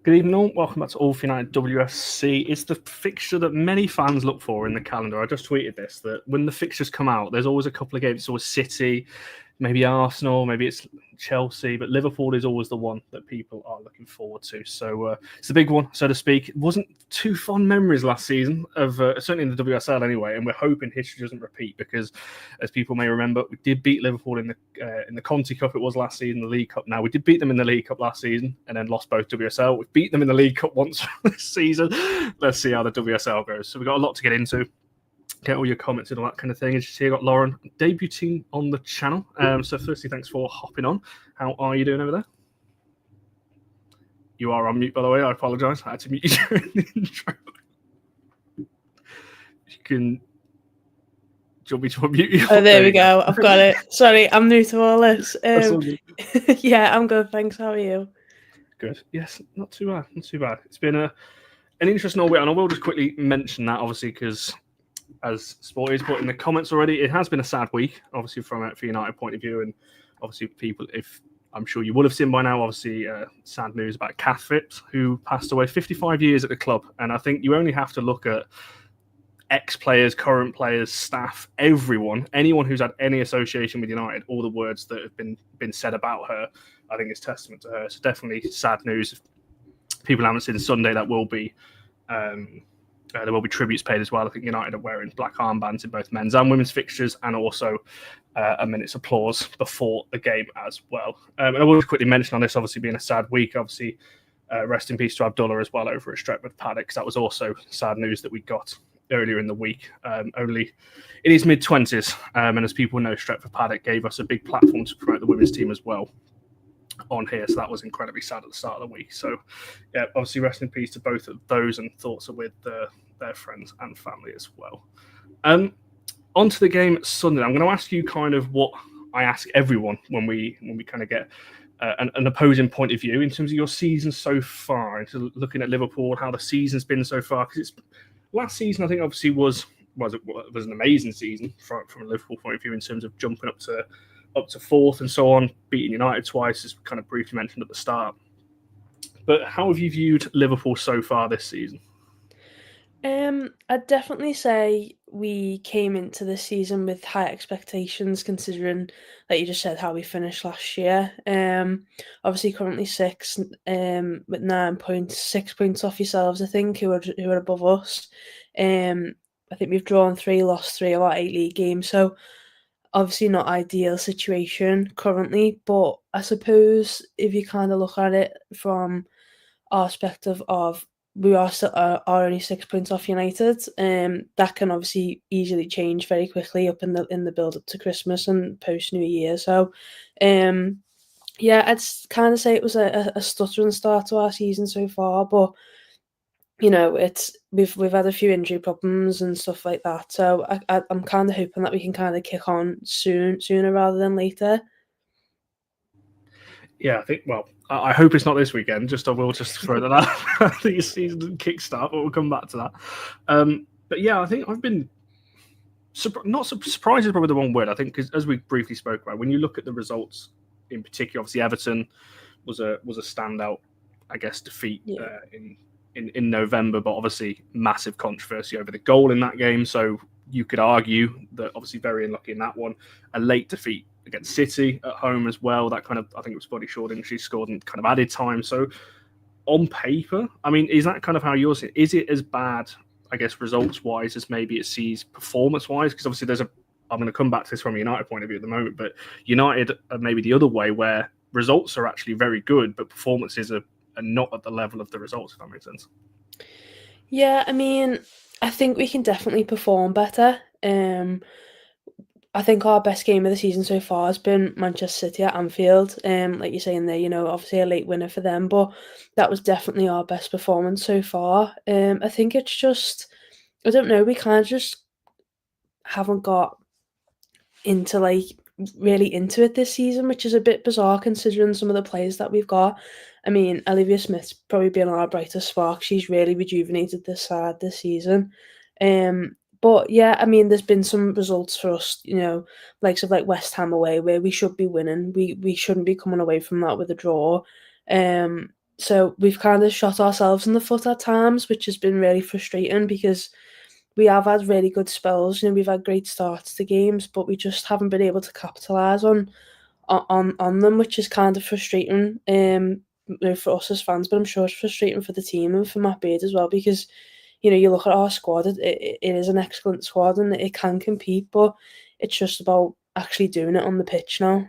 Good evening all, welcome back to All for United WFC. It's the fixture that many fans look for in the calendar. I just tweeted this, that when the fixtures come out, there's always a couple of games. It's always City, maybe Arsenal, maybe it's Chelsea, but Liverpool is always the one that people are looking forward to. So it's a big one, so to speak. It wasn't too fond memories last season, of certainly in the WSL anyway, and we're hoping history doesn't repeat because, as people may remember, we did beat Liverpool in the Conti Cup. It was last season, the League Cup. Now we did beat them in the League Cup last season, and then lost both WSL. We've beat them in the League Cup once this season. Let's see how the WSL goes. So we've got a lot to get into. Get all your comments and all that kind of thing. As you see, I got Lauren debuting on the channel. So firstly, thanks for hopping on. How are you doing over there? You are on mute, by the way. I apologise. I had to mute you during the intro. You can... Do you want me to unmute you? Oh, there we go. I've got it. Sorry, I'm new to all this. All yeah, I'm good. Thanks. How are you? Good. Yes, not too bad. Not too bad. It's been an interesting week, and I will just quickly mention that, obviously, because as sport is, but in the comments already, it has been a sad week, obviously, from a United point of view, and obviously people, if I'm sure you would have seen by now, obviously, sad news about Kath Phipps, who passed away 55 years at the club, and I think you only have to look at ex-players, current players, staff, anyone who's had any association with United, all the words that have been said about her, I think is testament to her. So definitely sad news. If people haven't seen Sunday, that will be there will be tributes paid as well. I think United are wearing black armbands in both men's and women's fixtures, and also a minute's applause before the game as well. And I will quickly mention on this, obviously being a sad week, obviously rest in peace to Abdullah as well over at Stretford Paddock. That was also sad news that we got earlier in the week, only in his mid-20s. And as people know, Stretford Paddock gave us a big platform to promote the women's team as well on here. So that was incredibly sad at the start of the week. So yeah, obviously rest in peace to both of those, and thoughts are with their friends and family as well. On to the game Sunday. I'm going to ask you kind of what I ask everyone when we kind of get an opposing point of view in terms of your season so far, into looking at Liverpool, how the season's been so far, because it's last season, I think, obviously was an amazing season from a Liverpool point of view in terms of jumping up to fourth and so on, beating United twice, as kind of briefly mentioned at the start. But how have you viewed Liverpool so far this season? I'd definitely say we came into this season with high expectations, considering, like you just said, how we finished last year. Obviously currently sixth, with 9 points, 6 points off yourselves, I think, who are above us. I think we've drawn 3, lost 3 of our 8 league games, so obviously not ideal situation currently. But I suppose if you kind of look at it from our perspective of, we are still are only 6 points off United. That can obviously easily change very quickly up in the build up to Christmas and post New Year. So, yeah, I'd kind of say it was a stuttering start to our season so far. But you know, we've had a few injury problems and stuff like that. So I'm kind of hoping that we can kind of kick on sooner rather than later. Yeah, I think. Well, I hope it's not this weekend. I will just throw that out. I think the season didn't kickstart, but we'll come back to that. But yeah, I think I've been not surprised is probably the wrong word. I think, because as we briefly spoke about, when you look at the results in particular, obviously Everton was a standout, I guess, defeat in November, but obviously massive controversy over the goal in that game. So you could argue that obviously very unlucky in that one. A late defeat against City at home as well. That kind of, I think it was Body Short, she scored in kind of added time. So on paper, I mean, is that kind of how you're seeing it? Is it as bad, I guess, results-wise as maybe it sees performance-wise? Because obviously I'm going to come back to this from a United point of view at the moment, but United are maybe the other way, where results are actually very good, but performances are not at the level of the results, if that makes sense. Yeah, I mean, I think we can definitely perform better. I think our best game of the season so far has been Manchester City at Anfield. Like you're saying there, you know, obviously a late winner for them, but that was definitely our best performance so far. I think it's just, I don't know, we kind of just haven't got really into it this season, which is a bit bizarre considering some of the players that we've got. I mean, Olivia Smith's probably been our brightest spark. She's really rejuvenated this side this season. But yeah, I mean, there's been some results for us, you know, like West Ham away, where we should be winning. We shouldn't be coming away from that with a draw. So we've kind of shot ourselves in the foot at times, which has been really frustrating because we have had really good spells. We've had great starts to games, but we just haven't been able to capitalise on them, which is kind of frustrating for us as fans, but I'm sure it's frustrating for the team and for Matt Beard as well because, you look at our squad, it is an excellent squad and it can compete, but it's just about actually doing it on the pitch now.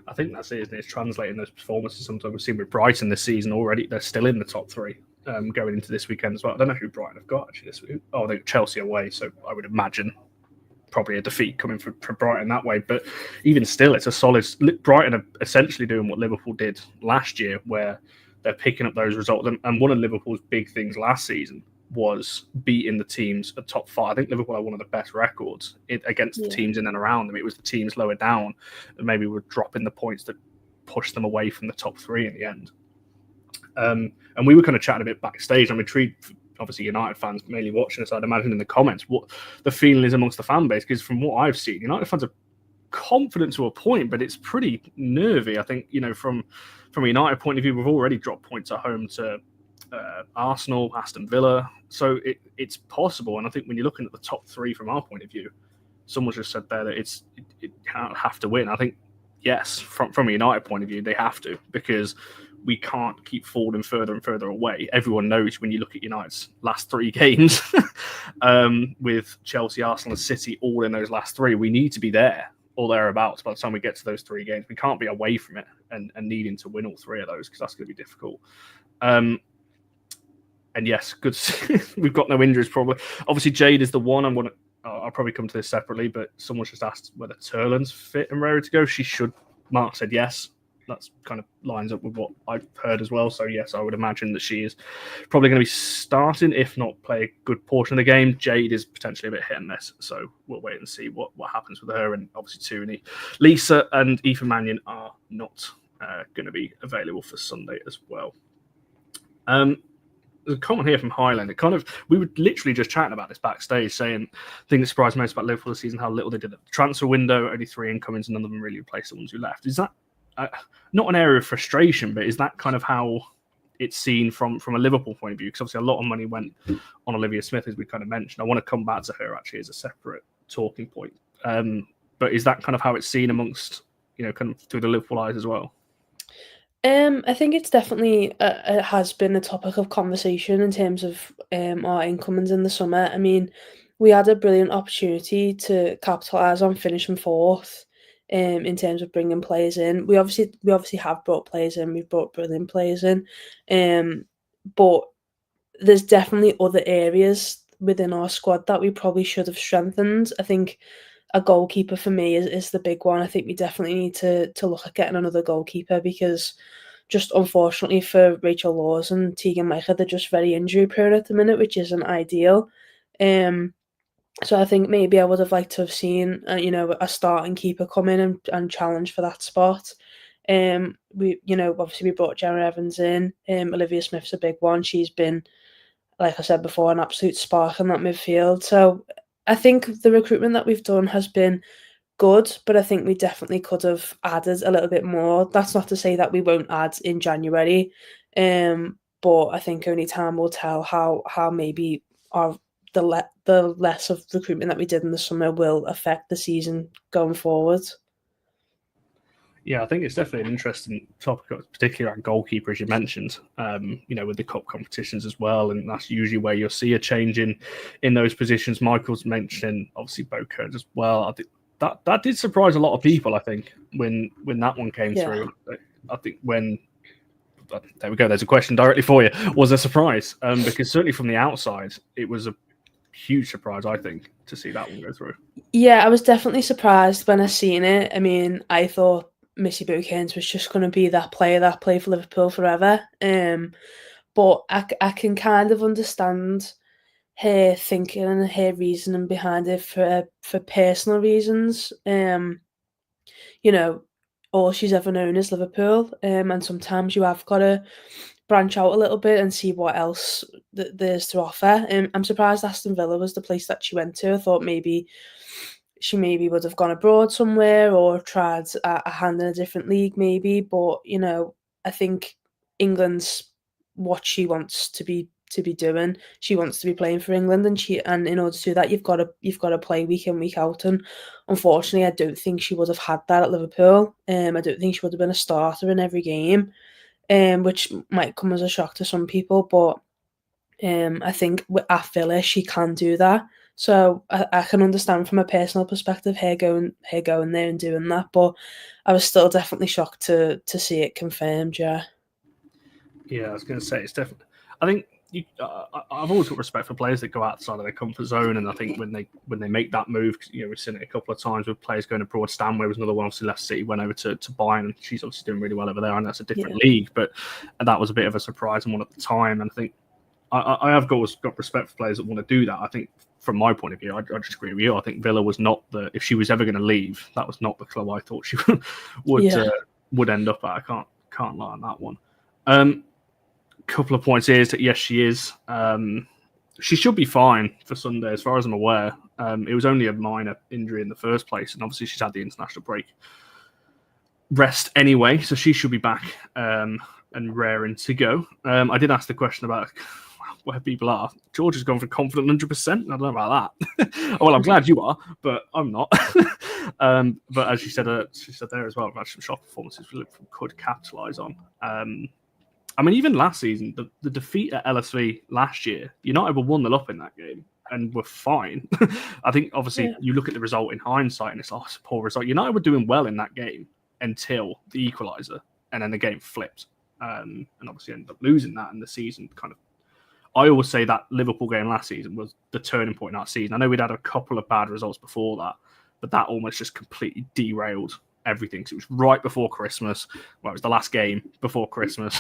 I think that's it, isn't it? It's translating those performances. Sometimes we've seen with Brighton this season already. They're still in the top three going into this weekend as well. I don't know who Brighton have got actually this week. Oh, they've Chelsea away, so I would imagine probably a defeat coming from Brighton that way. But even still, it's a solid. Brighton are essentially doing what Liverpool did last year, where they're picking up those results. And one of Liverpool's big things last season was beating the teams at top five. I think Liverpool had one of the best records against the teams in and around them. It was the teams lower down that maybe were dropping the points that pushed them away from the top three in the end. And we were kind of chatting a bit backstage. I'm intrigued, obviously United fans mainly watching us, I'd imagine in the comments, what the feeling is amongst the fan base, because from what I've seen, United fans are confident to a point, but it's pretty nervy. I think, from a United point of view, we've already dropped points at home to Arsenal, Aston Villa, so it's possible. And I think when you're looking at the top three from our point of view, someone just said there that it can't have to win. I think yes, from a United point of view, they have to, because we can't keep falling further and further away. Everyone knows when you look at United's last three games with Chelsea, Arsenal and City all in those last three, we need to be there or thereabouts by the time we get to those three games. We can't be away from it and needing to win all three of those, because that's going to be difficult. And yes, good. We've got no injuries probably. Obviously, Jade is the one. I'll probably come to this separately, but someone's just asked whether Turlin's fit and ready to go. She should. Mark said yes. That's kind of lines up with what I've heard as well. So yes, I would imagine that she is probably going to be starting, if not play a good portion of the game. Jade is potentially a bit hit and miss, so we'll wait and see what happens with her. And obviously Tooney, Lisa and Aoife Mannion are not going to be available for Sunday as well. There's a comment here from Highland. We were literally just chatting about this backstage, saying the thing that surprised most about Liverpool this season, how little they did at the transfer window. Only 3 incomings, and none of them really replaced the ones who left. Is that not an area of frustration, but is that kind of how it's seen from a Liverpool point of view? Because obviously a lot of money went on Olivia Smith, as we kind of mentioned. I want to come back to her actually as a separate talking point. But is that kind of how it's seen amongst, kind of through the Liverpool eyes as well? I think it's definitely it has been a topic of conversation in terms of our incomings in the summer. I mean, we had a brilliant opportunity to capitalise on finishing fourth in terms of bringing players in. We obviously have brought players in. We've brought brilliant players in, but there's definitely other areas within our squad that we probably should have strengthened. I think a goalkeeper for me is the big one. I think we definitely need to look at getting another goalkeeper, because just unfortunately for Rachel Laws and Tegan Micah, they're just very injury prone at the minute, which isn't ideal. So I think maybe I would have liked to have seen a starting keeper come in and challenge for that spot. We obviously we brought Jenna Evans in. Olivia Smith's a big one. She's been, like I said before, an absolute spark in that midfield. So I think the recruitment that we've done has been good, but I think we definitely could have added a little bit more. That's not to say that we won't add in January, but I think only time will tell how maybe the less of recruitment that we did in the summer will affect the season going forward. Yeah, I think it's definitely an interesting topic, particularly at goalkeeper, as you mentioned, with the cup competitions as well. And that's usually where you'll see a change in those positions. Michael's mentioned, obviously, Bo Kearns as well. I think that did surprise a lot of people, I think, when that one came through. I think there we go, there's a question directly for you. Was a surprise, because certainly from the outside, it was a huge surprise, I think, to see that one go through. Yeah, I was definitely surprised when I seen it. I mean, I thought Missy Boucanes was just going to be that player that played for Liverpool forever. But I can kind of understand her thinking and her reasoning behind it for personal reasons. All she's ever known is Liverpool, and sometimes you have got to branch out a little bit and see what else there's to offer. I'm surprised Aston Villa was the place that she went to. I thought maybe she would have gone abroad somewhere or tried a hand in a different league maybe, but I think England's what she wants to be doing. She wants to be playing for England, and in order to do that, you've got to play week in, week out. And unfortunately, I don't think she would have had that at Liverpool. I don't think she would have been a starter in every game, which might come as a shock to some people. But I think at Villa she can do that. So I can understand from a personal perspective her going there and doing that. But I was still definitely shocked to see it confirmed. Yeah. Yeah, I was going to say it's definitely. I think I've always got respect for players that go outside of their comfort zone, and I think when they make that move, we've seen it a couple of times with players going abroad. Stanway was another one. Obviously, left City, went over to Bayern, and she's obviously doing really well over there, and that's a different league. But that was a bit of a surprise and one at the time. And I think I have got respect for players that want to do that. I think from my point of view, I just agree with you. I think Villa was not if she was ever going to leave, that was not the club I thought she would end up at. I can't lie on that one. Couple of points here is that yes, she is. She should be fine for Sunday, as far as I'm aware. It was only a minor injury in the first place, and obviously she's had the international break rest anyway, so she should be back and raring to go. I did ask the question about where people are. George has gone for confident 100%. I don't know about that. Well, I'm glad you are, but I'm not. But as she said there as well, about some shot performances Liverpool could capitalise on. I mean, even last season, the defeat at LSV last year, United were 1-0 up in that game and were fine. I think, obviously, you look at the result in hindsight and it's a poor result. United were doing well in that game until the equaliser, and then the game flipped. And obviously ended up losing that, and the season kind of... I always say that Liverpool game last season was the turning point in that season. I know we'd had a couple of bad results before that, but that almost just completely derailed everything. So it was right before Christmas. Well, it was the last game before Christmas.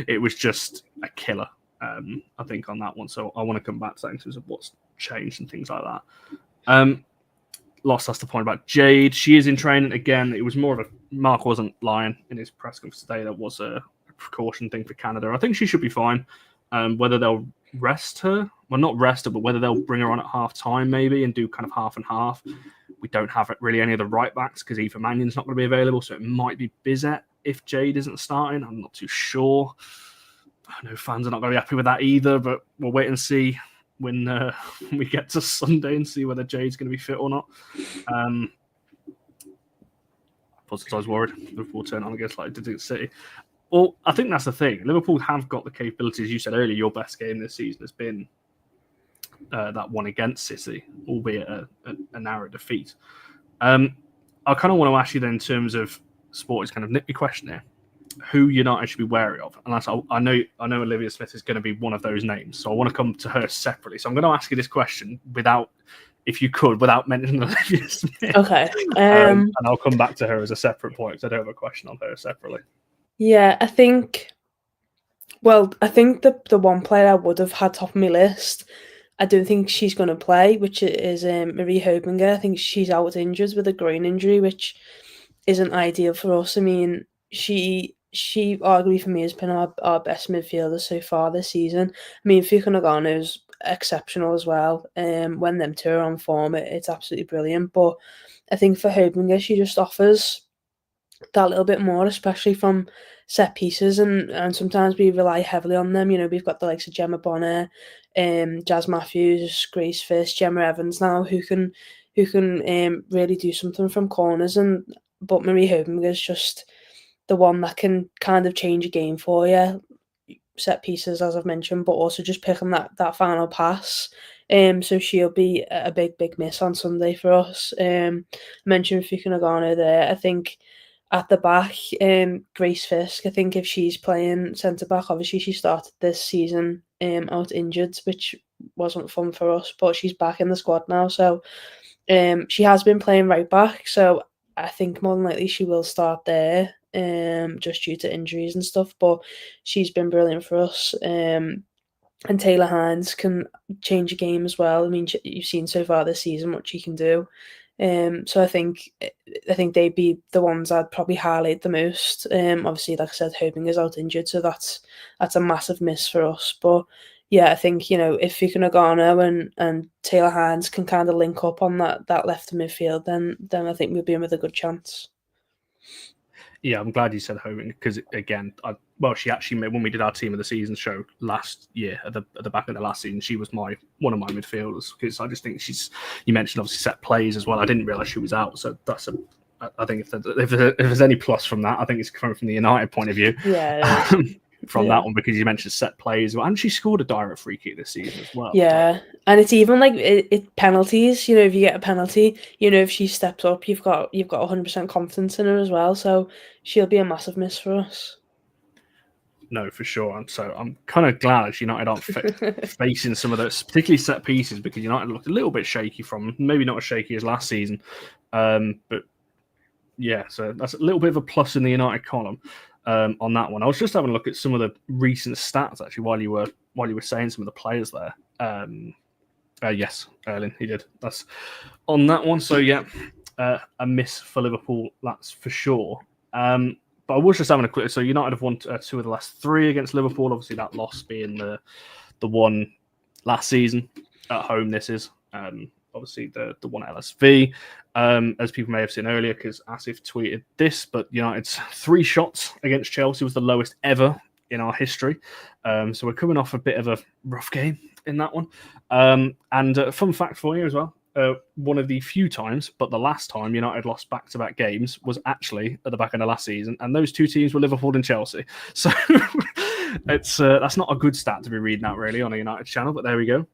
It was just a killer, I think, on that one. So I want to come back to that in terms of what's changed and things like that. Lost us the point about Jade. She is in training again. It was more of a... Mark wasn't lying in his press conference today. That was a precaution thing for Canada. I think she should be fine. Whether they'll rest her, well, not rest her, but whether they'll bring her on at half time maybe and do kind of half and half. We don't have really any of the right backs because Eva Mannion's not going to be available, so it might be Bizet if Jade isn't starting. I'm not too sure. I know fans are not going to be happy with that either, but we'll wait and see when we get to Sunday and see whether Jade's going to be fit or not. I was worried Liverpool turn on against like did City. Well, I think that's the thing. Liverpool have got the capabilities. You said earlier, your best game this season has been that one against City, albeit a narrow defeat. I kind of want to ask you then, in terms of sport, is kind of nippy question here. Who United should be wary of? And I know Olivia Smith is going to be one of those names, so I want to come to her separately. So I'm going to ask you this question without mentioning Olivia Smith. Okay. And I'll come back to her as a separate point because I don't have a question on her separately. Yeah, I think the one player I would have had top of my list, I don't think she's going to play, which is Marie Hobinger. I think she's out injured with a groin injury, which isn't ideal for us. I mean, she arguably for me has been our best midfielder so far this season. I mean, Fuka Nagano's exceptional as well. When them two are on form, it's absolutely brilliant. But I think for Hobinger, she just offers that little bit more, especially from set pieces, and sometimes we rely heavily on them. We've got the likes of Gemma Bonner, Jazz Matthews, Grace Fish, Gemma Evans now, who can really do something from corners, but Marie Hobinger is just the one that can kind of change a game for you. Set pieces, as I've mentioned, but also just picking that final pass. So she'll be a big miss on Sunday for us. I mentioned Fuka Nagano there. I think at the back, Grace Fisk, I think if she's playing centre-back, obviously she started this season out injured, which wasn't fun for us, but she's back in the squad now. So she has been playing right back, so I think more than likely she will start there, just due to injuries and stuff, but she's been brilliant for us. And Taylor Hines can change a game as well. I mean, you've seen so far this season what she can do. So I think they'd be the ones I'd probably highlight the most. Obviously, like I said, Hobinger's out injured, so that's a massive miss for us. But yeah, I think if Fuka Nagano and Taylor Hines can kind of link up on that left midfield, then I think we'll be in with a good chance. Yeah, I'm glad you said hoping because again, she actually made, when we did our team of the season show last year at the back of the last season, she was one of my midfielders because I just think You mentioned obviously set plays as well. I didn't realise she was out, so that's a. I think if there's any plus from that, I think it's coming from the United point of view. Yeah. From that one because you mentioned set plays, and she scored a direct free kick this season as well. Yeah, and it's even like it penalties. You know, if you get a penalty, you know, if she steps up, you've got 100% confidence in her as well. So she'll be a massive miss for us. No, for sure. And so I'm kind of glad United aren't facing some of those, particularly set pieces, because United looked a little bit shaky from, maybe not as shaky as last season, but yeah. So that's a little bit of a plus in the United column. On that one, I was just having a look at some of the recent stats actually while you were saying some of the players there. Yes, Erling, he did. That's on that one. So yeah, a miss for Liverpool, that's for sure. But I was just having a quick. So United have won 2 of the last 3 against Liverpool. Obviously, that loss being the one last season at home. This is obviously the one at LSV. As people may have seen earlier, because Asif tweeted this, but United's 3 shots against Chelsea was the lowest ever in our history. So we're coming off a bit of a rough game in that one. And a fun fact for you as well. One of the few times, but the last time United lost back-to-back games was actually at the back end of last season, and those 2 teams were Liverpool and Chelsea. So it's that's not a good stat to be reading out really on a United channel, but there we go.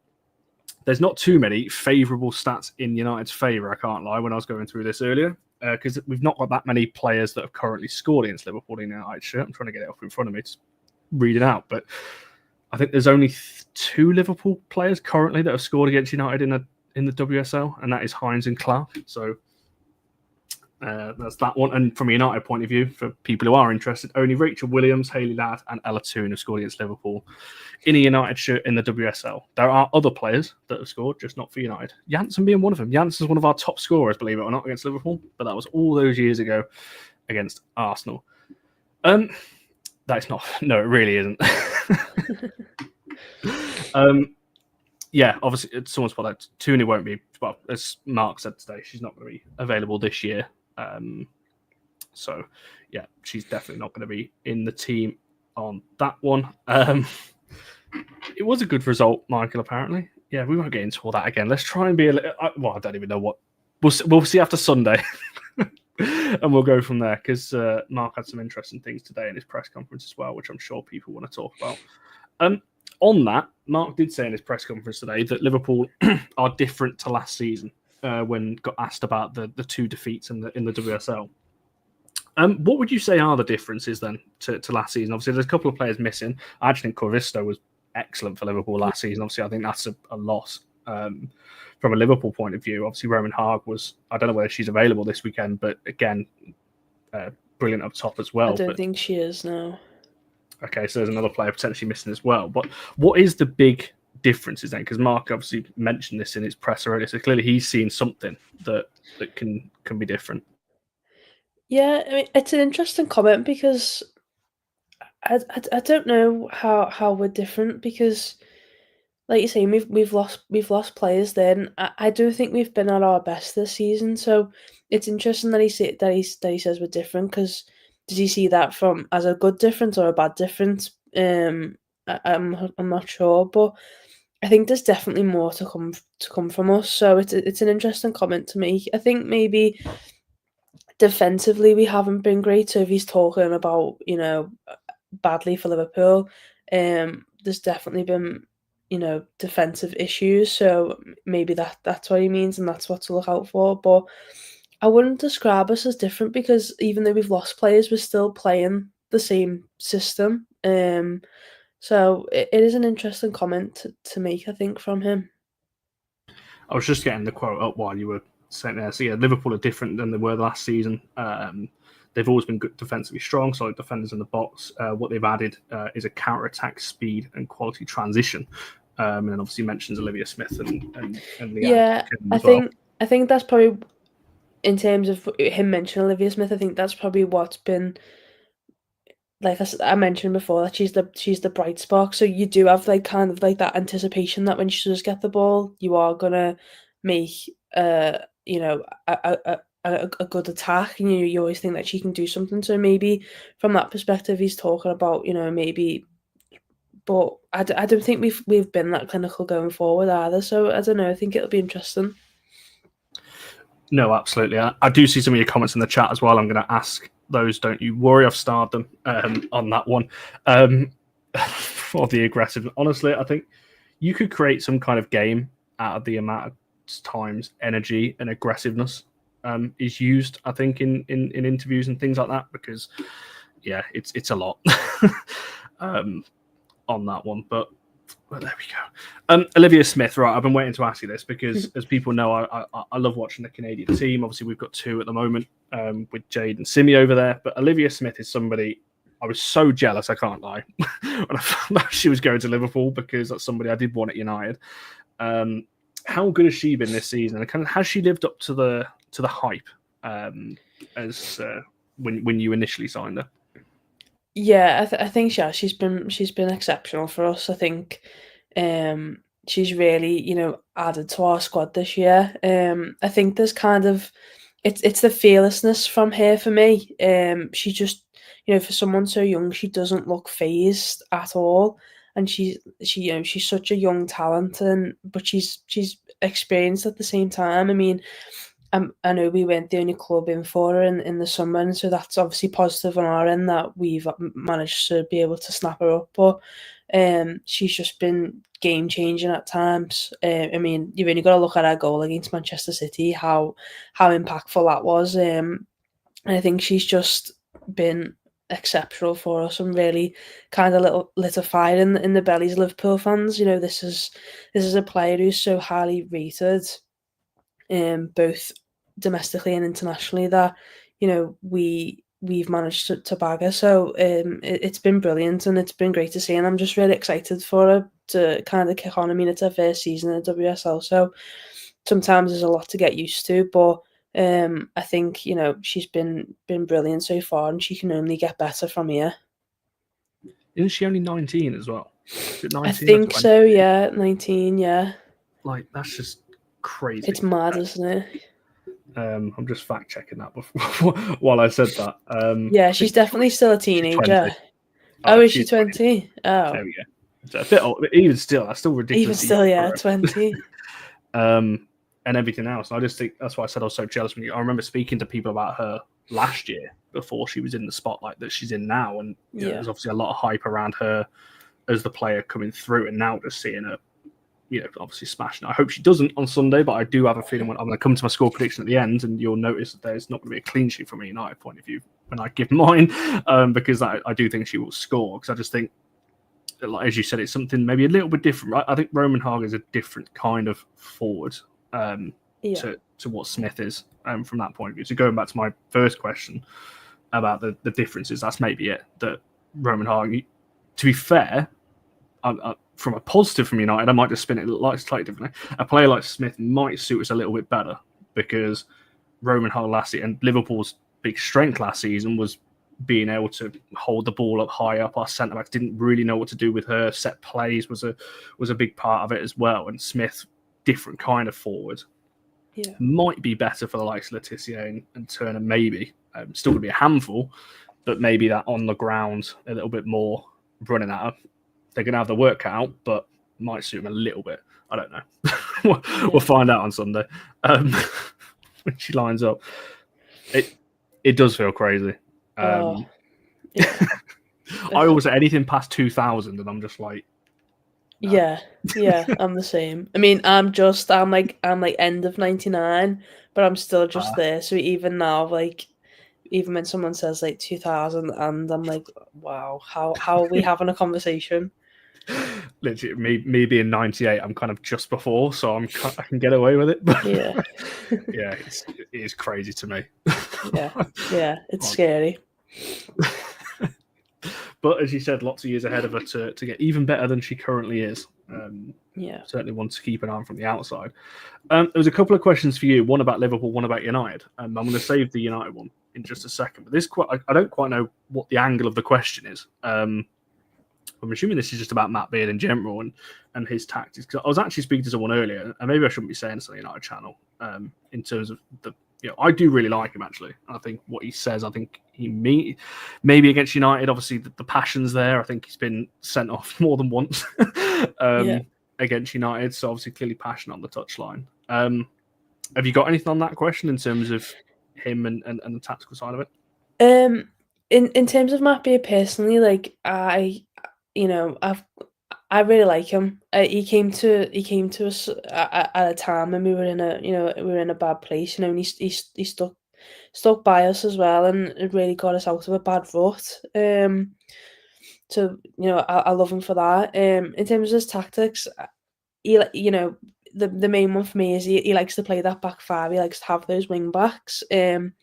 There's not too many favourable stats in United's favour, I can't lie, when I was going through this earlier, because we've not got that many players that have currently scored against Liverpool in the United shirt. I'm trying to get it up in front of me to read it out, but I think there's only 2 Liverpool players currently that have scored against United in the WSL, and that is Hines and Clark. So that's that one. And from a United point of view, for people who are interested, only Rachel Williams, Hayley Ladd, and Ella Toone have scored against Liverpool in a United shirt in the WSL. There are other players that have scored, just not for United. Janssen being one of them. Janssen's one of our top scorers, believe it or not, against Liverpool, but that was all those years ago against Arsenal. That's not. No, it really isn't. Yeah, obviously, someone's put that Tooney won't be. Well, as Mark said today, she's not going to be available this year. So, yeah, she's definitely not going to be in the team on that one. It was a good result, Michael, apparently. Yeah, we won't get into all that again. Let's try and be a little... Well, I don't even know what... We'll see after Sunday. And we'll go from there, because Mark had some interesting things today in his press conference as well, which I'm sure people want to talk about. On that, Mark did say in his press conference today that Liverpool are different to last season when got asked about the 2 defeats in the WSL. What would you say are the differences then to last season? Obviously, there's a couple of players missing. I actually think Corvisto was excellent for Liverpool last season. Obviously, I think that's a loss from a Liverpool point of view. Obviously, Roman Haag was, I don't know whether she's available this weekend, but again, brilliant up top as well. I don't think she is, no. Okay, so there's another player potentially missing as well. But what is the big differences then? Because Mark obviously mentioned this in his press already, so clearly he's seen something that can be different. Yeah, I mean, it's an interesting comment because I don't know how we're different because, like you say, we've lost players. Then I do think we've been at our best this season. So it's interesting that he says we're different because does he see that from as a good difference or a bad difference? I'm not sure, but I think there's definitely more to come from us. So it's an interesting comment to make. I think maybe defensively we haven't been great. So if he's talking about badly for Liverpool, there's definitely been defensive issues. So maybe that's what he means, and that's what to look out for. But I wouldn't describe us as different because even though we've lost players, we're still playing the same system. So it is an interesting comment to make, I think, from him. I was just getting the quote up while you were saying there. So yeah, Liverpool are different than they were last season. They've always been good defensively strong, solid defenders in the box. What they've added is a counter-attack speed and quality transition. And then obviously mentions Olivia Smith and Leanne. Yeah, I think that's probably, in terms of him mentioning Olivia Smith, I think that's probably what's been, like I mentioned before, that she's the bright spark. So you do have kind of that anticipation that when she does get the ball, you are gonna make a a good attack, and you always think that she can do something. So maybe from that perspective, he's talking about, maybe. But I don't think we've been that clinical going forward either. So I don't know. I think it'll be interesting. No, absolutely. I do see some of your comments in the chat as well. I'm going to ask those. Don't you worry. I've starred them on that one. For the aggressive. Honestly, I think you could create some kind of game out of the amount of times energy and aggressiveness is used, I think, in interviews and things like that, because yeah, it's a lot on that one. But well, there we go. Olivia Smith, right? I've been waiting to ask you this because, as people know, I love watching the Canadian team. Obviously, we've got two at the moment with Jade and Simi over there. But Olivia Smith is somebody I was so jealous, I can't lie, when I found out she was going to Liverpool, because that's somebody I did want at United. How good has she been this season? And kind of has she lived up to the hype as when you initially signed her? Yeah, I think she's been exceptional for us. I think she's really added to our squad this year. I think there's kind of it's the fearlessness from her for me. She just for someone so young, she doesn't look phased at all, and she's such a young talent, but she's experienced at the same time. I mean, I know we weren't the only club in for her in the summer, and so that's obviously positive on our end that we've managed to be able to snap her up. But she's just been game changing at times. I mean, you've only got to look at our goal against Manchester City, how impactful that was. And I think she's just been exceptional for us, and really kind of lit a fire in the bellies of Liverpool fans. This is a player who's so highly rated, both domestically and internationally, that we've managed to bag her. So it's been brilliant, and it's been great to see, and I'm just really excited for her to kind of kick on. I mean, it's her first season in WSL, so sometimes there's a lot to get used to, but I think she's been brilliant so far, and she can only get better from here. Isn't she only 19 as well? Is it 19 I think so, yeah, 19, yeah. Like, that's just crazy. It's mad, isn't it? I'm just fact checking that before while I said that. Yeah, she's definitely still a teenager. Oh, is she 20? Oh, there we go. So a bit old, but even still, that's still ridiculous. Even still, yeah, 20. And everything else. I just think that's why I said I was so jealous when I remember speaking to people about her last year before she was in the spotlight that she's in now, and there's obviously a lot of hype around her as the player coming through, and now just seeing her, obviously smashing. I hope she doesn't on Sunday, but I do have a feeling when I'm going to come to my score prediction at the end, and you'll notice that there's not going to be a clean sheet from a United point of view when I give mine, because I do think she will score, because I just think, like, as you said, it's something maybe a little bit different, right? I think Roman Haga is a different kind of forward to what Smith is from that point of view. So going back to my first question about the differences, that's maybe it, that Roman Haga, to be fair, from a positive from United, I might just spin it slightly differently. A player like Smith might suit us a little bit better, because Roman Haga last season, and Liverpool's big strength last season, was being able to hold the ball up high up. Our centre backs didn't really know what to do with her. Set plays was a big part of it as well. And Smith, different kind of forward, might be better for the likes of Laetitia and Turner. Maybe still going to be a handful, but maybe that on the ground a little bit more running at her. They're going to have the work cut out, but might suit them a little bit. I don't know. We'll find out on Sunday when she lines up. It does feel crazy. I always say anything past 2000, and I'm just like, no. Yeah, I'm the same. I mean, I'm like end of 99, but I'm still just there. So even now, like, even when someone says like 2000, and I'm like, wow, how are we having a conversation? Literally, me being 98, I'm kind of just before, so I can get away with it. But yeah, it is crazy to me. yeah, it's scary. But as you said, lots of years ahead of her to get even better than she currently is. Certainly one to keep an eye on from the outside. There was a couple of questions for you, one about Liverpool, one about United. I'm going to save the United one in just a second. But I don't quite know what the angle of the question is. I'm assuming this is just about Matt Beard in general and his tactics. Because I was actually speaking to someone earlier, and maybe I shouldn't be saying this on the United channel, in terms of I do really like him actually. I think what he says, I think maybe against United, obviously the passion's there. I think he's been sent off more than once against United, so obviously clearly passionate on the touchline. Have you got anything on that question in terms of him and the tactical side of it? In terms of Mappy personally, like I really like him. He came to us at a time when we were in a bad place, and he stuck by us as well, and it really got us out of a bad rut. So I love him for that. In terms of his tactics, the main one for me is he likes to play that back five. He likes to have those wing backs. And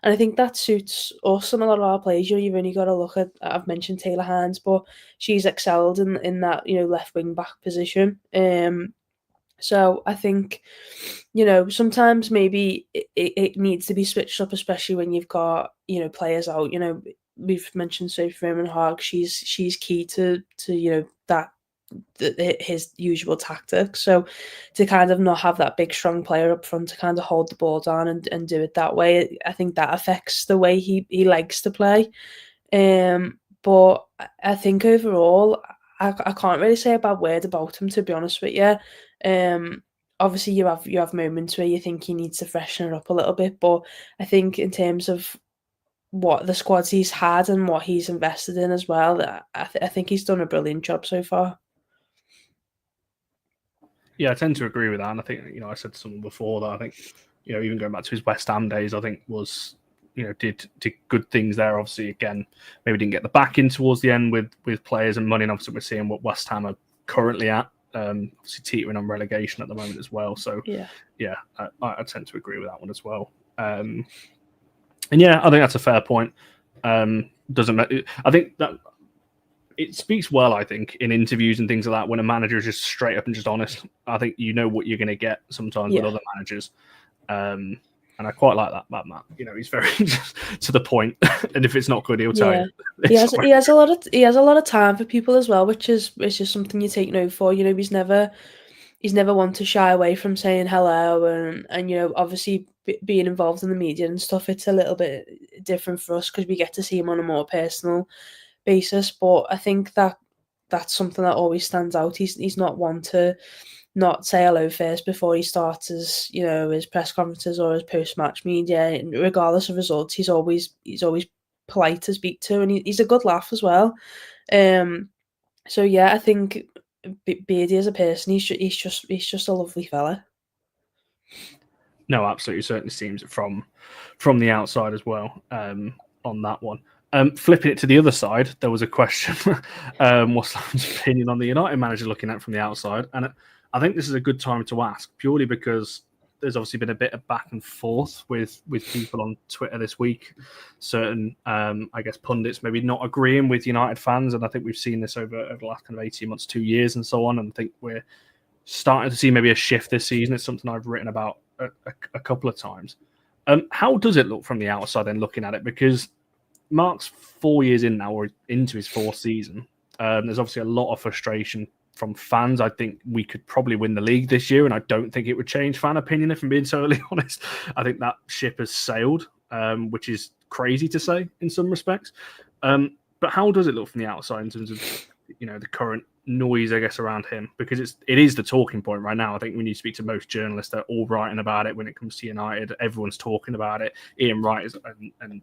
I think that suits us and a lot of our players. You've only got to look at, I've mentioned Taylor Hines, but she's excelled in that left wing back position. So I think sometimes maybe it needs to be switched up, especially when you've got players out. We've mentioned Sophie Roman Hogg. She's key to that his usual tactics. So to kind of not have that big strong player up front to kind of hold the ball down and do it that way, I think that affects the way he likes to play. But I think overall, I can't really say a bad word about him, to be honest with you. Obviously you have moments where you think he needs to freshen it up a little bit, but I think in terms of what the squads he's had and what he's invested in as well, I think he's done a brilliant job so far. Yeah, I tend to agree with that, and I think I said to someone before that I think even going back to his West Ham days, I think was did good things there. Obviously, again, maybe didn't get the back in towards the end with players and money, and obviously we're seeing what West Ham are currently at. Obviously teetering on relegation at the moment as well. So I tend to agree with that one as well. And yeah, I think that's a fair point. Doesn't matter. I think that it speaks well, I think, in interviews and things like that when a manager is just straight up and just honest. I think you know what you're going to get sometimes with other managers. And I quite like that, Matt. He's very to the point, and if it's not good, he'll tell you. He has a lot of time for people as well, which is something you take note for. He's never one to shy away from saying hello, and obviously being involved in the media and stuff. It's a little bit different for us because we get to see him on a more personal basis. But I think that's something that always stands out. He's not one to not say hello first before he starts his press conferences or his post-match media. And regardless of results, he's always polite to speak to, and he's a good laugh as well. So yeah, I think Beardy as a person, he's just a lovely fella. No, absolutely, certainly seems it from the outside as well. On that one. Flipping it to the other side, there was a question. What's Sam's opinion on the United manager looking at from the outside? And I think this is a good time to ask, purely because there's obviously been a bit of back and forth with people on Twitter this week. Certain, I guess, pundits maybe not agreeing with United fans, and I think we've seen this over the last kind of 18 months, 2 years, and so on. And I think we're starting to see maybe a shift this season. It's something I've written about a couple of times. How does it look from the outside then, looking at it? Because Mark's 4 years in now, or into his fourth season. There's obviously a lot of frustration from fans. I think we could probably win the league this year, and I don't think it would change fan opinion, if I'm being totally honest. I think that ship has sailed, which is crazy to say in some respects. But how does it look from the outside in terms of the current noise, I guess, around him? Because it is the talking point right now. I think when you speak to most journalists, they're all writing about it when it comes to United. Everyone's talking about it. Ian Wright and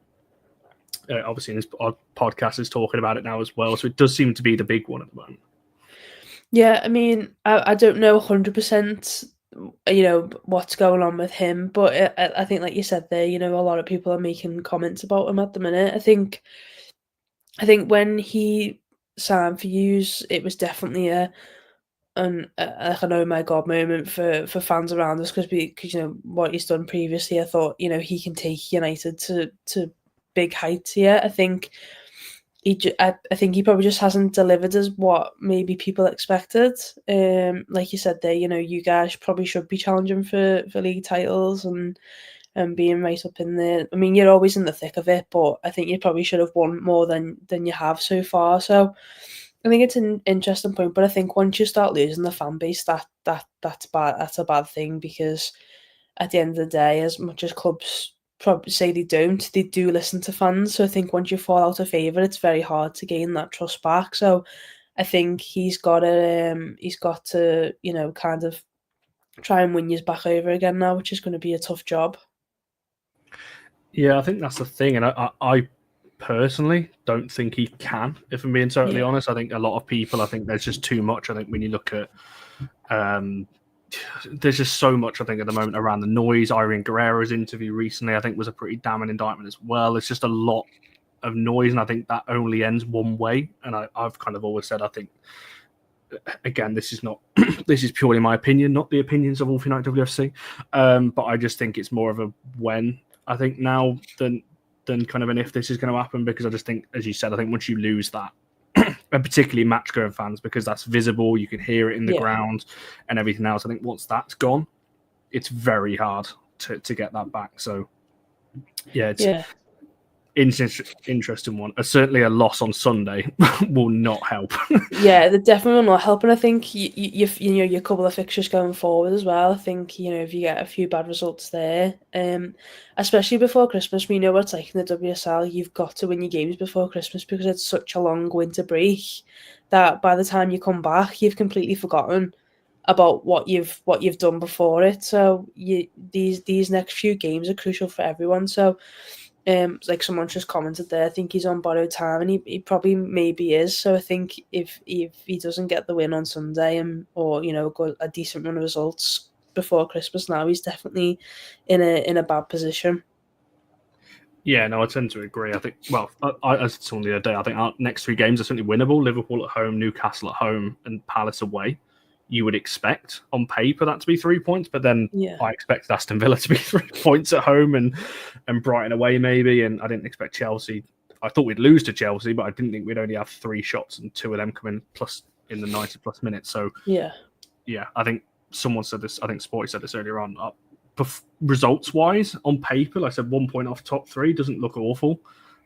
obviously in his podcast is talking about it now as well. So it does seem to be the big one at the moment. Yeah, I mean, I don't know 100%, what's going on with him, but I think, like you said there, a lot of people are making comments about him at the minute. I think when he signed for Hughes, it was definitely an oh my god moment for fans around us because what he's done previously. I thought he can take United to big heights here. I think I think he probably just hasn't delivered as what maybe people expected. Like you said there, you guys probably should be challenging for league titles and being right up in there. I mean, you're always in the thick of it, but I think you probably should have won more than you have so far. So I think it's an interesting point, but I think once you start losing the fan base, that's bad. That's a bad thing because at the end of the day, as much as clubs probably say they don't, they do listen to fans. So I think once you fall out of favour, it's very hard to gain that trust back. So I think he's got to kind of try and win yours back over again now, which is going to be a tough job. Yeah, I think that's the thing, and I personally don't think he can. If I'm being totally honest, I think a lot of people. I think there's just too much. I think when you look at, there's just so much. I think at the moment around the noise. Irene Guerrero's interview recently, I think, was a pretty damning indictment as well. It's just a lot of noise, and I think that only ends one way. And I've kind of always said, I think, again, this is not this is purely my opinion, not the opinions of All For United WFC. But I just think it's more of a when. I think now than kind of an if this is going to happen, because I just think, as you said, I think once you lose that, and particularly match-going fans, because that's visible, you can hear it in the ground and everything else. I think once that's gone, it's very hard to get that back. So, yeah, it's interesting one. Certainly a loss on Sunday will not help. Yeah, they definitely will not help. And I think your couple of fixtures going forward as well. I think, if you get a few bad results there, especially before Christmas, we know what it's like in the WSL. You've got to win your games before Christmas because it's such a long winter break that by the time you come back, you've completely forgotten about what you've done before it. So these next few games are crucial for everyone. So like someone just commented there, I think he's on borrowed time, and he probably maybe is. So I think if he doesn't get the win on Sunday or a decent run of results before Christmas, now he's definitely in a bad position. Yeah, no, I tend to agree. I think, well, as I said the other day, I think our next 3 games are certainly winnable. Liverpool at home, Newcastle at home, and Palace away. You would expect on paper that to be 3 points, but then I expected Aston Villa to be 3 points at home and Brighton away maybe, and I didn't expect Chelsea. I thought we'd lose to Chelsea, but I didn't think we'd only have 3 shots and 2 of them come in plus in the 90+ minutes. So yeah, I think someone said this. I think Sporty said this earlier on. Results wise, on paper, like I said, 1 point off top 3 doesn't look awful,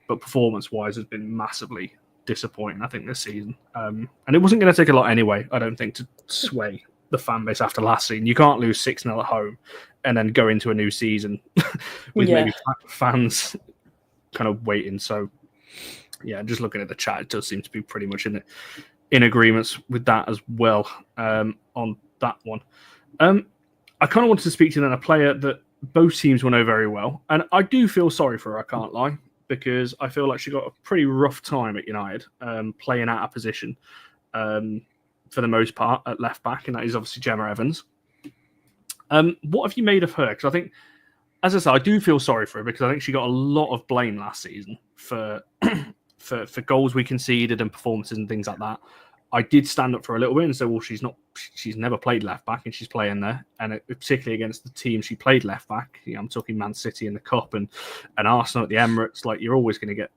but performance wise has been massively disappointing, I think, this season. And it wasn't going to take a lot anyway, I don't think, to sway the fan base after last season. You can't lose 6-0 at home and then go into a new season with maybe fans kind of waiting. So, yeah, just looking at the chat, it does seem to be pretty much in agreements with that as well on that one. I kind of wanted to speak to you then, a player that both teams will know very well. And I do feel sorry for her, I can't lie, because I feel like she got a pretty rough time at United, playing out of position for the most part at left back, and that is obviously Gemma Evans. What have you made of her? Because I think, as I said, I do feel sorry for her because I think she got a lot of blame last season for for goals we conceded and performances and things like that. I did stand up for a little bit and say, well, she's never played left back and she's playing there. And particularly against the team she played left back, I'm talking Man City in the Cup and Arsenal at the Emirates, like you're always going to get,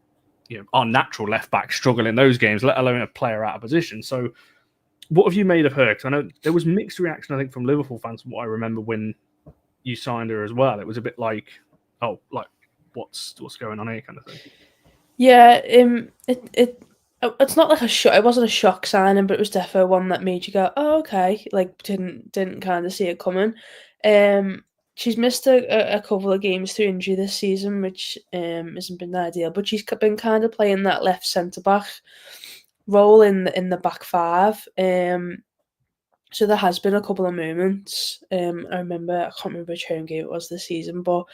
our natural left back struggle in those games, let alone a player out of position. So what have you made of her? Because I know there was mixed reaction, I think, from Liverpool fans from what I remember when you signed her as well. It was a bit like, oh, like what's going on here kind of thing. Yeah, it's not like a shock. It wasn't a shock signing, but it was definitely one that made you go, "Oh, okay." Like didn't kind of see it coming. She's missed a couple of games through injury this season, which hasn't been ideal. But she's been kind of playing that left centre back role in the back 5. So there has been a couple of moments. I can't remember which home game it was this season, but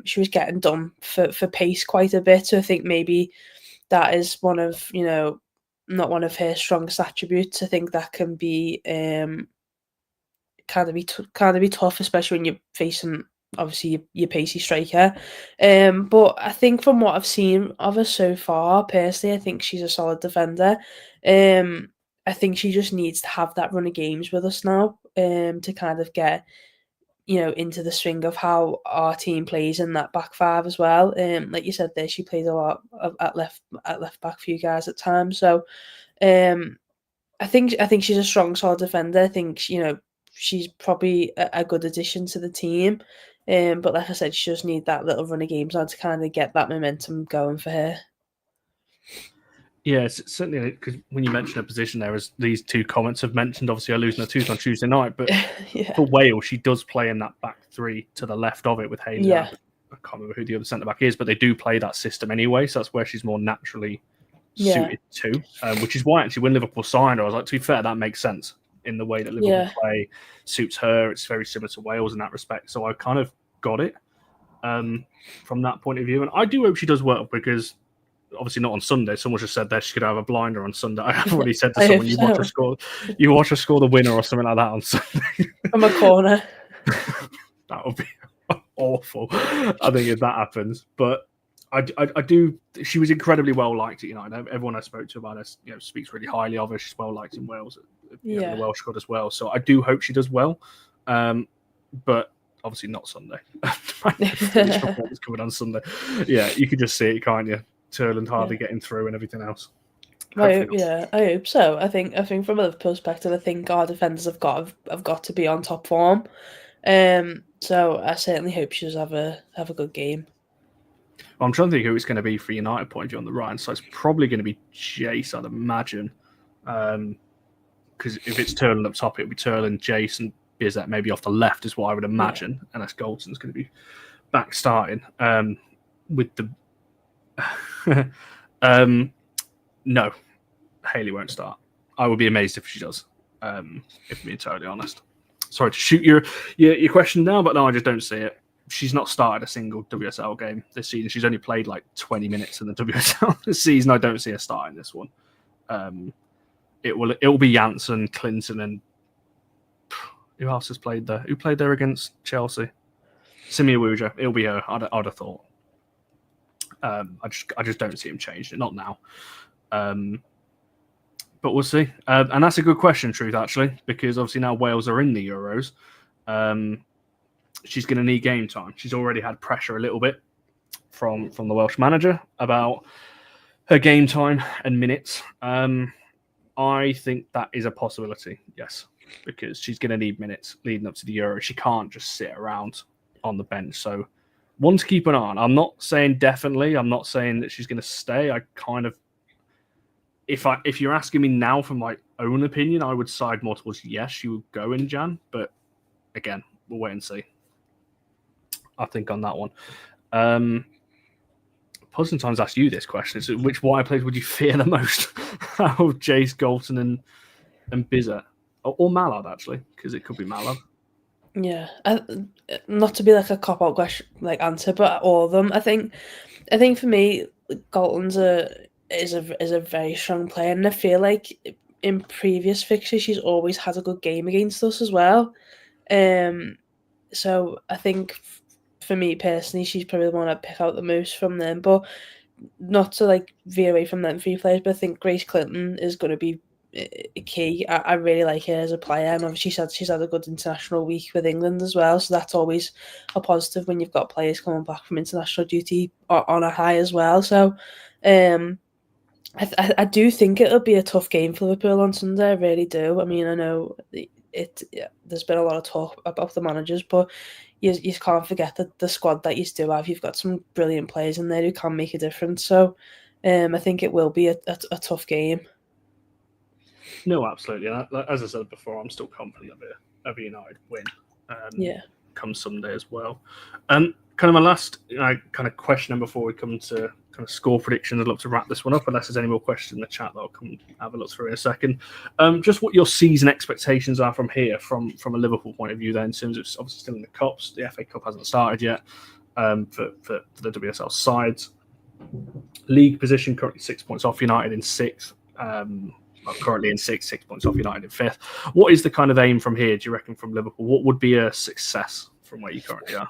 she was getting done for pace quite a bit. So I think maybe that is one of, not one of her strongest attributes. I think that can be kind of be tough, especially when you're facing obviously your pacey striker. But I think from what I've seen of her so far, personally, I think she's a solid defender. I think she just needs to have that run of games with us now, to kind of get into the swing of how our team plays in that back 5 as well. Like you said there, she plays a lot at left back for you guys at times. So I think she's a strong, solid defender. I think she's probably a good addition to the team. But like I said, she just need that little run of games on to kind of get that momentum going for her. Yeah, it's certainly because when you mention a position there, as these two comments have mentioned, obviously I losing a tooth on Tuesday night, but Yeah. for Wales, she does play in that back three to the left of it with Hayley. Yeah. I can't remember who the other centre back is, but they do play that system anyway, so that's where she's more naturally Yeah. suited to. Which is why actually when Liverpool signed her, I was like, to be fair, that makes sense in the way that Liverpool Yeah. play suits her. It's very similar to Wales in that respect, so I kind of got it from that point of view, and I do hope she does well because obviously not on Sunday. Someone just said that she could have a blinder on Sunday. I've already said to I someone, hope you watch her so. score, the winner or something like that on Sunday. From a corner. That would be awful. I think if that happens, but I do. She was incredibly well liked at United. Everyone I spoke to about her, speaks really highly of her. She's well liked in Wales, in the Welsh squad as well. So I do hope she does well, but obviously not Sunday. It's coming on Sunday. Yeah, you could just see it, can't you? Turland hardly getting through and everything else. I hope so. I think from a Liverpool perspective, I think our defenders have got to be on top form. So I certainly hope she does have a good game. Well, I'm trying to think who it's going to be for United point of view on the right, so it's probably going to be Jace, I'd imagine. Because if it's Turland up top, it'll be Turland, Jace, and Bizet maybe off the left is what I would imagine. Yeah. Unless Goldson's going to be back starting with the. No, Hayley won't start. I would be amazed if she does. If I'm being totally honest. Sorry to shoot your question now, but no, I just don't see it. She's not started a single WSL game this season. She's only played like 20 minutes in the WSL this season. I don't see her starting this one. It will be Janssen, Clinton, and who else has played there? Who played there against Chelsea? Simi Awuja. It'll be her. I'd have thought. I just don't see him changing it. Not now. But we'll see. And that's a good question, Truth, actually, because obviously now Wales are in the Euros. She's going to need game time. She's already had pressure a little bit from the Welsh manager about her game time and minutes. I think that is a possibility, yes, because she's going to need minutes leading up to the Euro. She can't just sit around on the bench. So one to keep an eye on. I'm not saying definitely. I'm not saying that she's going to stay. I kind of, if you're asking me now from my own opinion, I would side more towards yes, she would go in Jan. But again, we'll wait and see. I think on that one. Puzzling times asked you this question. So which wide players would you fear the most out of Jace, Golson, and Bizet? Or Mallard, actually, because it could be Mallard. Yeah. Not to be like a cop-out question, like answer, but all of them. I think for me, Galton's is a very strong player, and I feel like in previous fixtures she's always had a good game against us as well. So I think for me personally, she's probably the one I'd pick out the most from them. But not to like veer away from them three players, but I think Grace Clinton is going to be key. I really like her as a player, and obviously she's had a good international week with England as well. So that's always a positive when you've got players coming back from international duty on a high as well. So I do think it'll be a tough game for Liverpool on Sunday. I really do. I mean, I know there's been a lot of talk about the managers, but you can't forget that the squad that you do have, you've got some brilliant players in there who can make a difference. So I think it will be a tough game. No, absolutely. And as I said before, I'm still confident of a United win. Come Sunday as well. Kind of my last kind of question before we come to kind of score predictions. I'd love to wrap this one up, unless there's any more questions in the chat that I'll come have a look through in a second. Just what your season expectations are from here, from a Liverpool point of view, then, in terms of obviously still in the Cups. The FA Cup hasn't started yet for the WSL sides. League position currently 6 points off United in sixth. Currently in 6 points off United in fifth. What is the kind of aim from here, do you reckon, from Liverpool? What would be a success from where you currently are?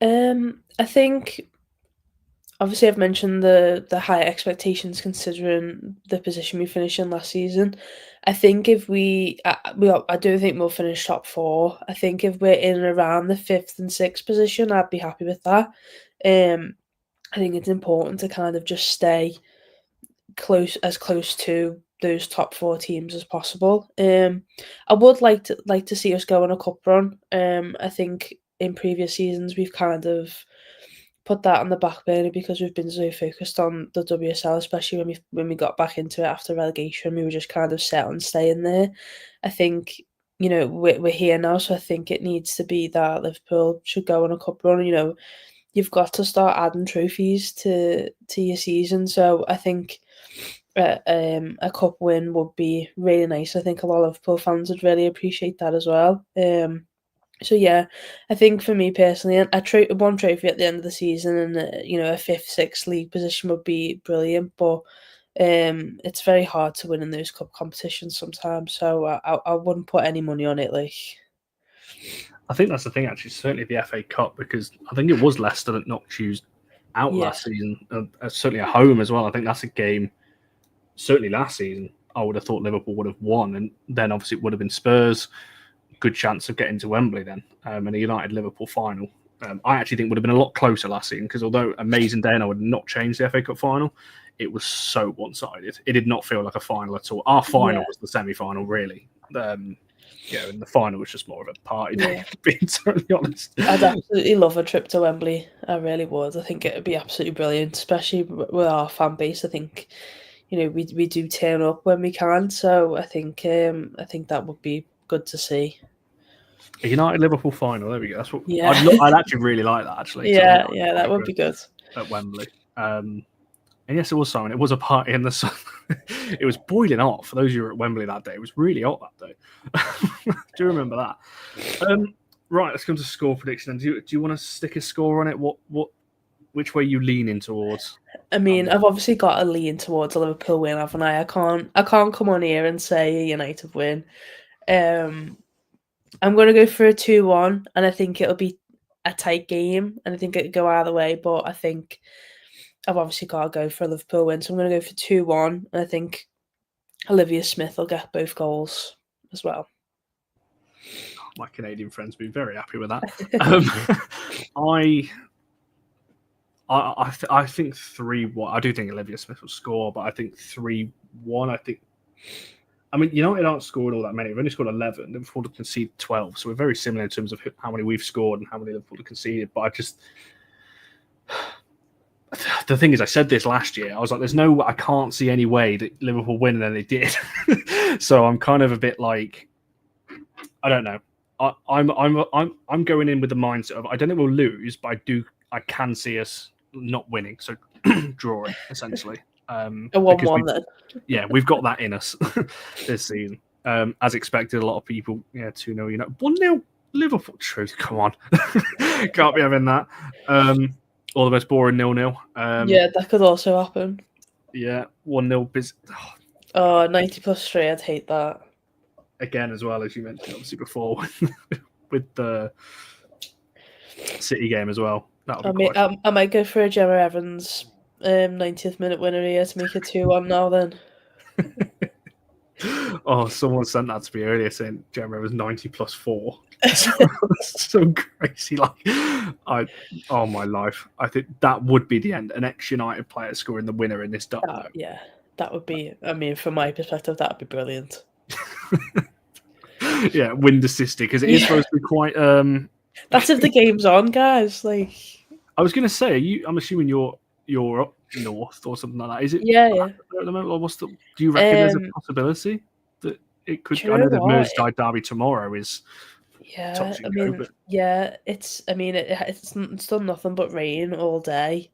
I think obviously I've mentioned the high expectations considering the position we finished in last season. I think if I do think we'll finish top 4. I think if we're in and around the 5th and 6th position, I'd be happy with that. I think it's important to kind of just stay close to those top 4 teams as possible. I would like to see us go on a cup run. I think in previous seasons we've kind of put that on the back burner because we've been so focused on the WSL, especially when we got back into it after relegation. We were just kind of set on staying there. I think, we're here now, so I think it needs to be that Liverpool should go on a cup run. You've got to start adding trophies to your season. So I think a cup win would be really nice. I think a lot of Liverpool fans would really appreciate that as well. So yeah, I think for me personally, one trophy at the end of the season and a fifth, sixth league position would be brilliant. But it's very hard to win in those cup competitions sometimes. So I wouldn't put any money on it. Like, I think that's the thing, actually, certainly the FA Cup, because I think it was Leicester that knocked you out last season, certainly at home as well. I think that's a game, certainly last season, I would have thought Liverpool would have won, and then obviously it would have been Spurs. Good chance of getting to Wembley then, and a United-Liverpool final. I actually think would have been a lot closer last season, because although amazing day and I would not change the FA Cup final, it was so one-sided. It did not feel like a final at all. Our final was the semi-final, really. And the final was just more of a party day, being totally honest. I'd absolutely love a trip to Wembley. I really would. I think it would be absolutely brilliant, especially with our fan base. I think, we do turn up when we can. So I think that would be good to see. A United-Liverpool final, there we go. That's what I'd actually really like that, actually. Yeah, that would be good. At Wembley. And yes, it was, Simon. It was a party in the sun. It was boiling hot for those who were at Wembley that day. It was really hot that day. Do you remember that? Right, let's come to score prediction. Do you want to stick a score on it? Which way you leaning towards? I mean, I've obviously got a lean towards a Liverpool win, haven't I? I can't come on here and say a United win. I'm going to go for a 2-1, and I think it'll be a tight game, and I think it could go either way, but I think I've obviously got to go for a Liverpool win, so I'm going to go for 2-1, and I think Olivia Smith will get both goals as well. My Canadian friends will be very happy with that. I think 3-1. I do think Olivia Smith will score, but I think 3-1. United aren't scored all that many. We've only scored 11. Liverpool have conceded 12, so we're very similar in terms of how many we've scored and how many Liverpool have conceded. But the thing is, I said this last year. I was like, I can't see any way that Liverpool win, and then they did. So I'm kind of a bit like, I don't know. I'm going in with the mindset of I don't think we'll lose, but I can see us not winning, so drawing essentially. A 1-1 then. Yeah, we've got that in us this season. As expected, a lot of people, 2-0, 1-0 Liverpool. Truth, come on. Can't be having that. Or the most boring 0-0. That could also happen. Yeah, 1-0. Oh, 90 plus 3, I'd hate that. Again, as well, as you mentioned, obviously, before, with the City game as well. I might go for a Gemma Evans 90th minute winner here to make it 2-1 now then. Oh, someone sent that to me earlier saying Gemma Evans 90 plus 4. So crazy. Oh my life. I think that would be the end. An ex-United player scoring the winner in this double. That would be, from my perspective, that would be brilliant. Yeah, wind assisted, because it is supposed to be quite that's if the game's on, guys. Like, I was gonna say, I'm assuming you're up north or something like that. Is it? Yeah. At the moment, or do you reckon there's a possibility that it could? I know the Merseyside derby tomorrow is. Yeah, it's done nothing but rain all day.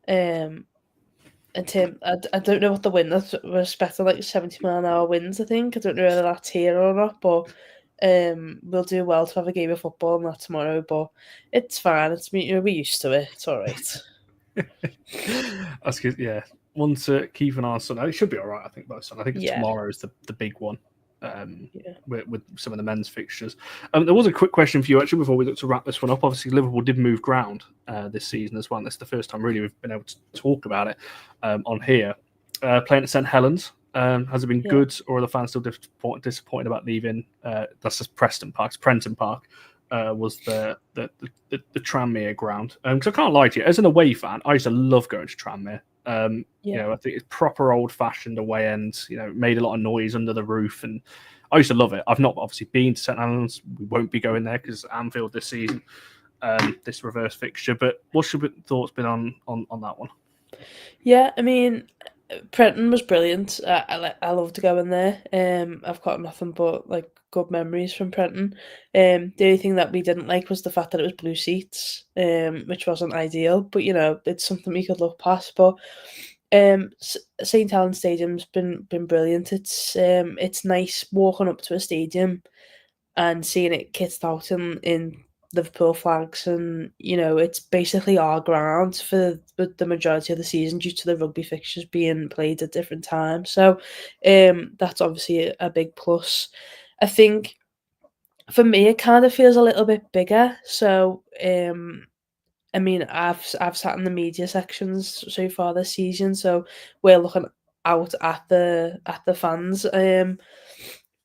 And Tim, I don't know what the wind is. We're expecting like 70-mile-an-hour winds, I think. I don't know whether that's here or not, but we'll do well to have a game of football on that tomorrow. But it's fine. We're used to it. It's all right. That's good. Yeah, one to keep an eye on Sunday. It should be all right, I think. By Sunday, I think tomorrow is the big one. With some of the men's fixtures. There was a quick question for you actually before we look to wrap this one up. Obviously, Liverpool did move ground this season as well. That's the first time really we've been able to talk about it on here. Playing at St Helens, has it been good, or are the fans still disappointed about leaving? That's just Prenton Park. Was the Tranmere ground? Because I can't lie to you, as an away fan, I used to love going to Tranmere. I think it's proper old-fashioned away end. Made a lot of noise under the roof, and I used to love it. I've not obviously been to St Helens. We won't be going there because Anfield this season. this reverse fixture. But what's your thoughts been on that one? Yeah, I mean, Prenton was brilliant. I love to go in there. I've got nothing but like good memories from Prenton. The only thing that we didn't like was the fact that it was blue seats, which wasn't ideal. But it's something we could look past. But St Helens Stadium's been brilliant. It's nice walking up to a stadium and seeing it kitted out in Liverpool flags, and it's basically our ground for the majority of the season due to the rugby fixtures being played at different times. So that's obviously a big plus. I think for me it kind of feels a little bit bigger. So I mean, I've sat in the media sections so far this season, so we're looking out at the fans.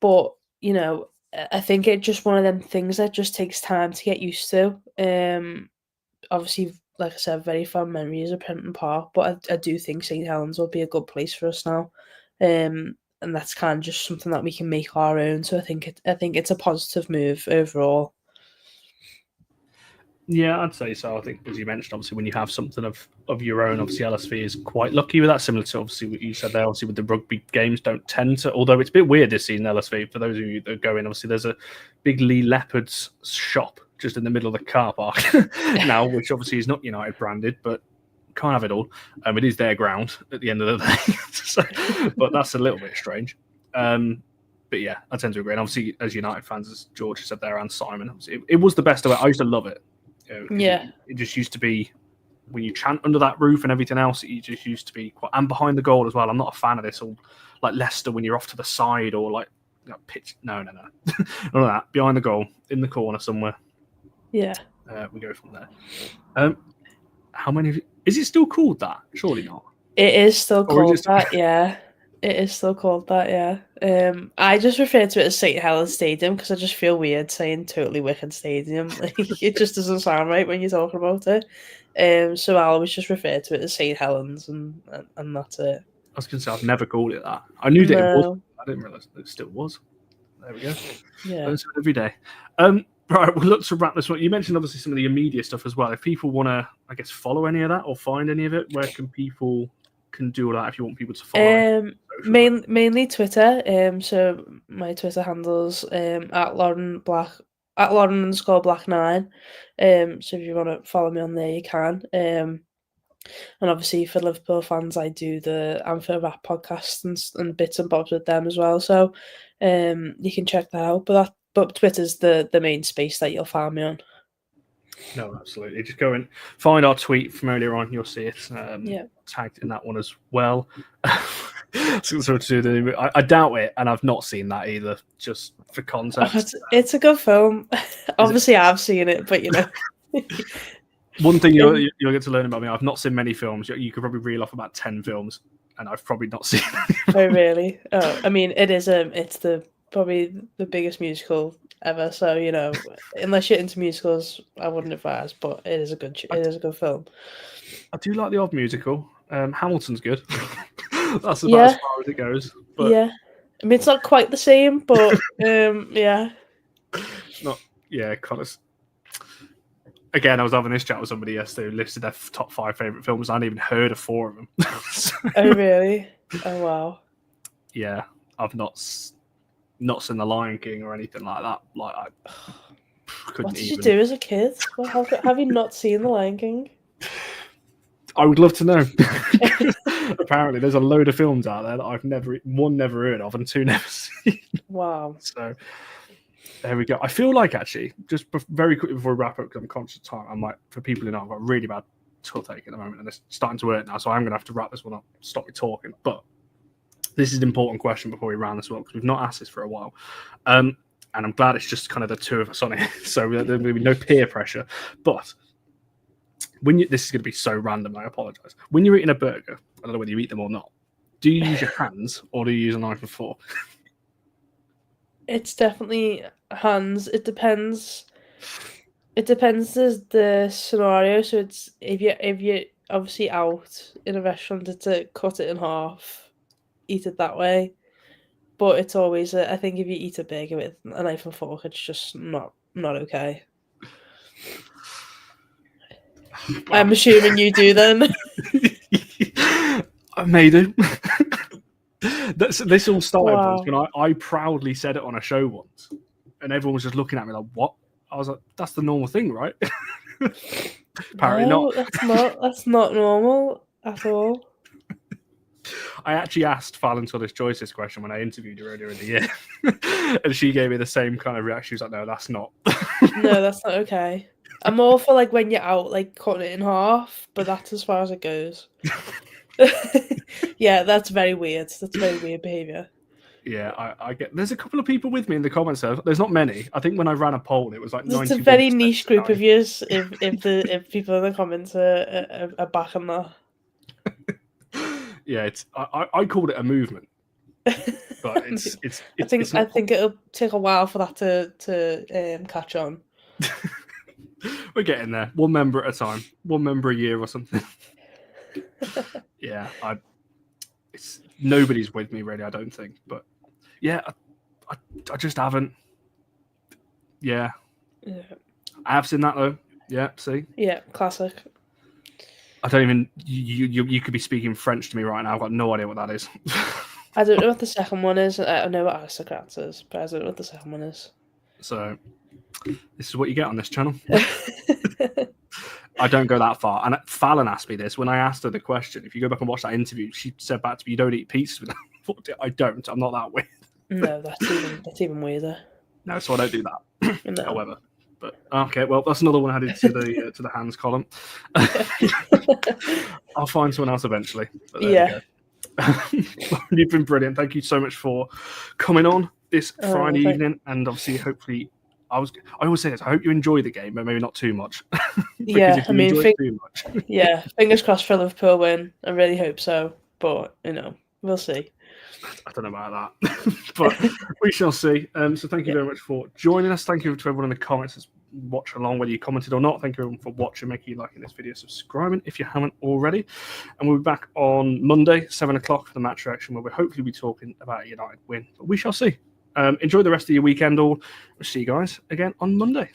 But I think it's just one of them things that just takes time to get used to. Obviously, like I said, very fond memories of Prenton Park, but I do think St Helens will be a good place for us now. And that's kind of just something that we can make our own. So I think it's a positive move overall. Yeah, I'd say so. I think, as you mentioned, obviously, when you have something of your own, obviously, LSV is quite lucky with that. Similar to, obviously, what you said there, obviously, with the rugby games don't tend to, although it's a bit weird this season, LSV, for those of you that go in, obviously, there's a big Lee Leopards shop just in the middle of the car park now, which obviously is not United branded, but can't have it all. It is their ground at the end of the day. So, but that's a little bit strange. But yeah, I tend to agree. And obviously, as United fans, as George said there, and Simon, it was the best of it. I used to love it. Yeah. It just used to be when you chant under that roof and everything else. It just used to be quite, and behind the goal as well. I'm not a fan of this all like Leicester when you're off to the side or like pitch. No, none of that. Behind the goal, in the corner somewhere. Yeah. We go from there. How many? Is it still called that? Surely not. It is still called that. Yeah. It is still called that, yeah. I just refer to it as St Helens Stadium because I just feel weird saying Totally Wicked Stadium. Like it just doesn't sound right when you're talking about it. So I always just refer to it as St Helens, and that's it. I was going to say I've never called it that. I knew that it was. I didn't realise it still was. There we go. Yeah. Learn something every day. Right, we'll look to wrap this one. You mentioned obviously some of the immediate stuff as well. If people want to, I guess, follow any of that or find any of it, where can people do all that if you want people to follow? Mainly Twitter. So my Twitter handles at Lauren Black at Lauren_Black9. So if you want to follow me on there, you can. And obviously for Liverpool fans, I do the Anfield Rap podcast and bits and bobs with them as well. So you can check that out. But Twitter's the main space that you'll find me on. No, absolutely. Just go and find our tweet from earlier on. You'll see it tagged in that one as well. I doubt it, and I've not seen that either, just for context. It's a good film. Obviously, I've seen it, but One thing you'll get to learn about me, I've not seen many films. You could probably reel off about 10 films, and I've probably not seen any. Oh, really? Oh, I mean, it's probably the biggest musical ever. So unless you're into musicals, I wouldn't advise. But it is a good film. I do like the odd musical. Hamilton's good. That's about as far as it goes. But yeah, I mean it's not quite the same, but yeah. Not kind of. Again, I was having this chat with somebody yesterday who listed their top 5 favorite films. I hadn't even heard of 4 of them. Oh really? Oh wow. Yeah, I've not seen The Lion King or anything like that. Like I couldn't. What did you do as a kid? Well, have you not seen The Lion King? I would love to know. Apparently, there's a load of films out there that I've never heard of and 2 never seen. Wow. So there we go. I feel like actually, just very quickly before we wrap up, because I'm conscious of time, I might, for people who know, I've got a really bad toothache at the moment, and it's starting to hurt now. So I'm going to have to wrap this one up, stop me talking. But this is an important question before we round this one, because we've not asked this for a while. And I'm glad it's just kind of the 2 of us on it, so there will be no peer pressure. But this is going to be so random, I apologize. When you're eating a burger, I don't know whether you eat them or not, do you use your hands or do you use a knife and fork? It's definitely hands. It depends. It depends the scenario. So it's if you're obviously out in a restaurant, it's to cut it in half, eat it that way. But it's always I think if you eat a burger with a knife and fork, it's just not okay. I'm assuming you do then. I may do. This all started Wow. when I proudly said it on a show once, and everyone was just looking at me like, "What?" I was like, "That's the normal thing, right?" Apparently No, not. That's not normal at all. I actually asked Fallon Tullis-Joyce this question when I interviewed her earlier in the year, and she gave me the same kind of reaction. She was like, "No, that's not." No, that's not okay. I'm all for like when you're out, like cutting it in half, but that's as far as it goes. Yeah, that's very weird. That's very weird behaviour. Yeah, I get. There's a couple of people with me in the comments. There's not many. I think when I ran a poll, it was like 91%. It's a very niche group of yous. If people in the comments are backing that. Yeah, I called it a movement, but I think it'll take a while for that to catch on. We're getting there. One member at a time. One member a year or something. Yeah, it's nobody's with me really. I don't think, but yeah, I just haven't. Yeah, I have seen that though. Yeah, see. Yeah, classic. I don't even. You could be speaking French to me right now. I've got no idea what that is. I don't know what the second one is. I know what aristocrats is, but I don't know what the second one is. So, this is what you get on this channel. I don't go that far. And Fallon asked me this when I asked her the question. If you go back and watch that interview, she said back to me, "You don't eat pizzas with that." I don't. I'm not that weird. No, that's even weirder. No, so I don't do that. No. However, but okay, well, that's another one added to the hands column. I'll find someone else eventually. But there we go. You've been brilliant. Thank you so much for coming on this Friday evening, and obviously, hopefully, I always say this. I hope you enjoy the game, but maybe not too much. Yeah, I mean, too much. Yeah, fingers crossed for Liverpool win. I really hope so, but we'll see. I don't know about that, but we shall see. So thank you very much for joining us. Thank you to everyone in the comments that's watched along, whether you commented or not. Thank you everyone for watching, making liking this video, subscribing if you haven't already. And we'll be back on Monday, 7 o'clock for the match reaction, where we'll hopefully be talking about a United win. But we shall see. Enjoy the rest of your weekend all. We'll see you guys again on Monday.